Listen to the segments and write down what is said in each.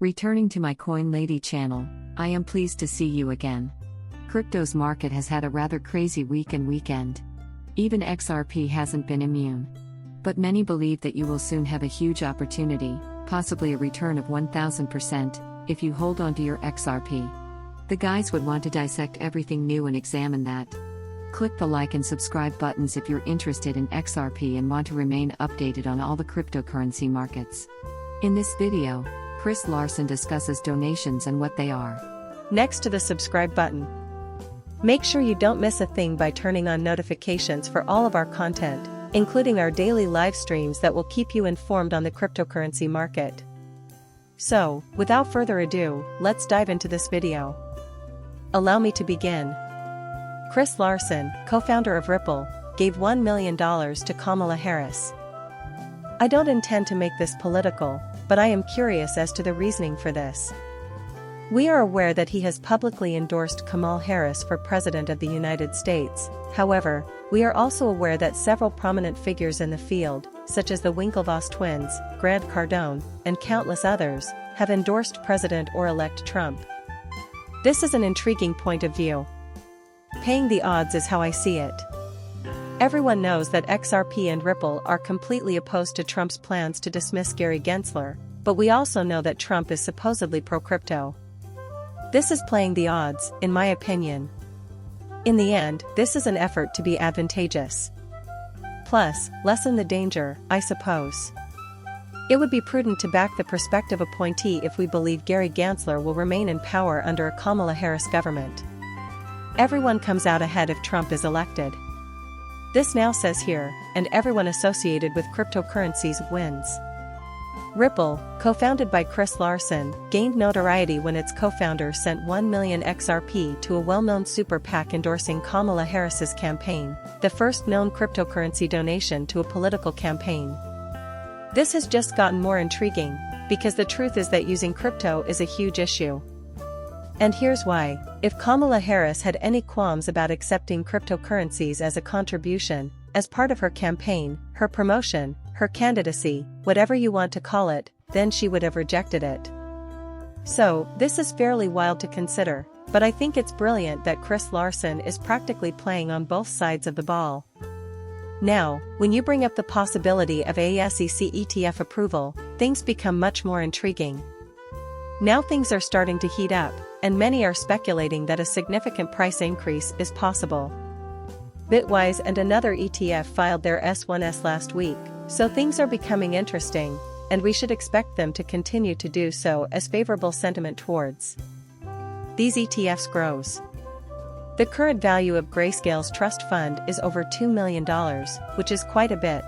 Returning to my Coin Lady channel, I am pleased to see you again. Crypto's market has had a rather crazy week and weekend. Even XRP hasn't been immune. But many believe that you will soon have a huge opportunity, possibly a return of 1000%, if you hold on to your XRP. The guys would want to dissect everything new and examine that. Click the like and subscribe buttons if you're interested in XRP and want to remain updated on all the cryptocurrency markets. In this video, Chris Larson discusses donations and what they are. Next to the subscribe button. Make sure you don't miss a thing by turning on notifications for all of our content, including our daily live streams that will keep you informed on the cryptocurrency market. So, without further ado, let's dive into this video. Allow me to begin. Chris Larson, co-founder of Ripple, gave $1 million to Kamala Harris. I don't intend to make this political, but I am curious as to the reasoning for this. We are aware that he has publicly endorsed Kamala Harris for President of the United States. However, we are also aware that several prominent figures in the field, such as the Winklevoss twins, Grant Cardone, and countless others, have endorsed President or elect Trump. This is an intriguing point of view. Paying the odds is how I see it. Everyone knows that XRP and Ripple are completely opposed to Trump's plans to dismiss Gary Gensler, but we also know that Trump is supposedly pro-crypto. This is playing the odds, in my opinion. In the end, this is an effort to be advantageous. Plus, lessen the danger, I suppose. It would be prudent to back the prospective appointee if we believe Gary Gensler will remain in power under a Kamala Harris government. Everyone comes out ahead if Trump is elected. This now says here, and everyone associated with cryptocurrencies wins. Ripple, co-founded by Chris Larson, gained notoriety when its co-founder sent 1 million XRP to a well-known super PAC endorsing Kamala Harris's campaign, the first known cryptocurrency donation to a political campaign. This has just gotten more intriguing, because the truth is that using crypto is a huge issue. And here's why. If Kamala Harris had any qualms about accepting cryptocurrencies as a contribution, as part of her campaign, her promotion, her candidacy, whatever you want to call it, then she would have rejected it. So, this is fairly wild to consider, but I think it's brilliant that Chris Larson is practically playing on both sides of the ball. Now, when you bring up the possibility of a SEC ETF approval, things become much more intriguing. Now things are starting to heat up, and many are speculating that a significant price increase is possible. Bitwise and another ETF filed their S1s last week, so things are becoming interesting, and we should expect them to continue to do so as favorable sentiment towards these ETFs grows. The current value of Grayscale's trust fund is over $2 million, which is quite a bit.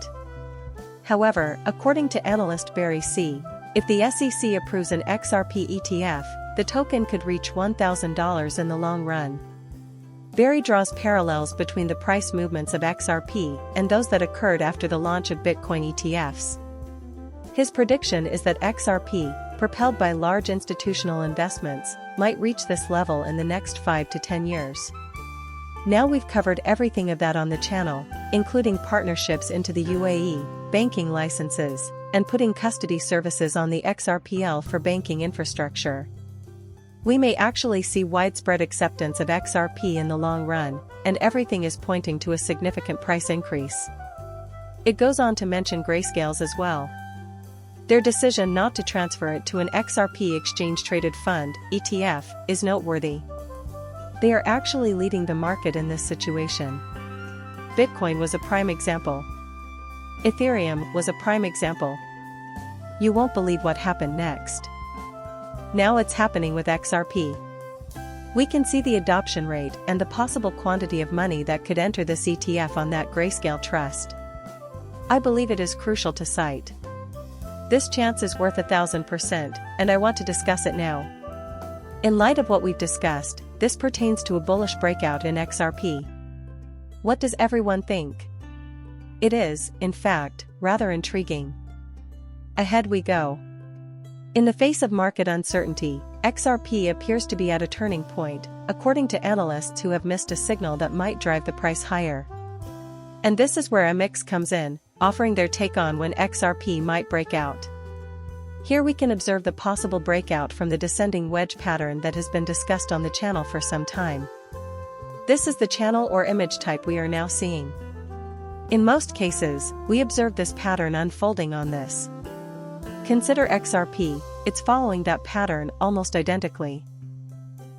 However, according to analyst Barry C., if the SEC approves an XRP ETF, the token could reach $1,000 in the long run. Barry draws parallels between the price movements of XRP and those that occurred after the launch of Bitcoin ETFs. His prediction is that XRP, propelled by large institutional investments, might reach this level in the next 5 to 10 years. Now we've covered everything of that on the channel, including partnerships into the UAE, banking licenses, and putting custody services on the XRPL for banking infrastructure. We may actually see widespread acceptance of XRP in the long run, and everything is pointing to a significant price increase. It goes on to mention Grayscale's as well. Their decision not to transfer it to an XRP exchange-traded fund, ETF, is noteworthy. They are actually leading the market in this situation. Bitcoin was a prime example. Ethereum was a prime example. You won't believe what happened next. Now it's happening with XRP. We can see the adoption rate and the possible quantity of money that could enter this ETF on that Grayscale trust. I believe it is crucial to cite. This chance is worth 1000%, and I want to discuss it now. In light of what we've discussed, this pertains to a bullish breakout in XRP. What does everyone think? It is, in fact, rather intriguing. Ahead we go. In the face of market uncertainty, XRP appears to be at a turning point, according to analysts who have missed a signal that might drive the price higher. And this is where MX comes in, offering their take on when XRP might break out. Here we can observe the possible breakout from the descending wedge pattern that has been discussed on the channel for some time. This is the channel or image type we are now seeing. In most cases, we observe this pattern unfolding on this. Consider XRP, it's following that pattern almost identically.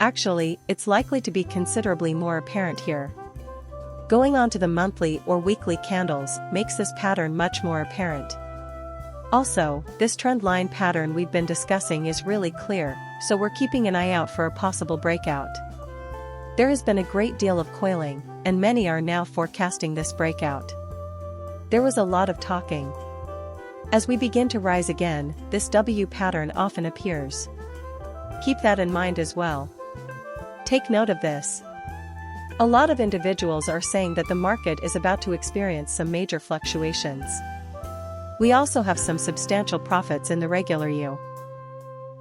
Actually, it's likely to be considerably more apparent here. Going on to the monthly or weekly candles makes this pattern much more apparent. Also, this trend line pattern we've been discussing is really clear, so we're keeping an eye out for a possible breakout. There has been a great deal of coiling, and many are now forecasting this breakout. There was a lot of talking. As we begin to rise again, this W pattern often appears. Keep that in mind as well. Take note of this. A lot of individuals are saying that the market is about to experience some major fluctuations. We also have some substantial profits in the regular U.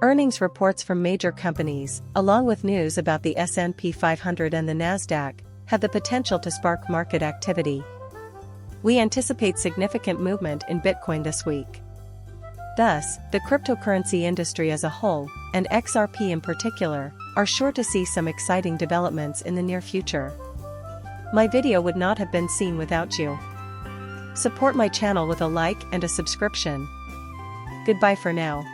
Earnings reports from major companies, along with news about the S&P 500 and the Nasdaq, have the potential to spark market activity. We anticipate significant movement in Bitcoin this week. Thus, the cryptocurrency industry as a whole, and XRP in particular, are sure to see some exciting developments in the near future. My video would not have been seen without you. Support my channel with a like and a subscription. Goodbye for now.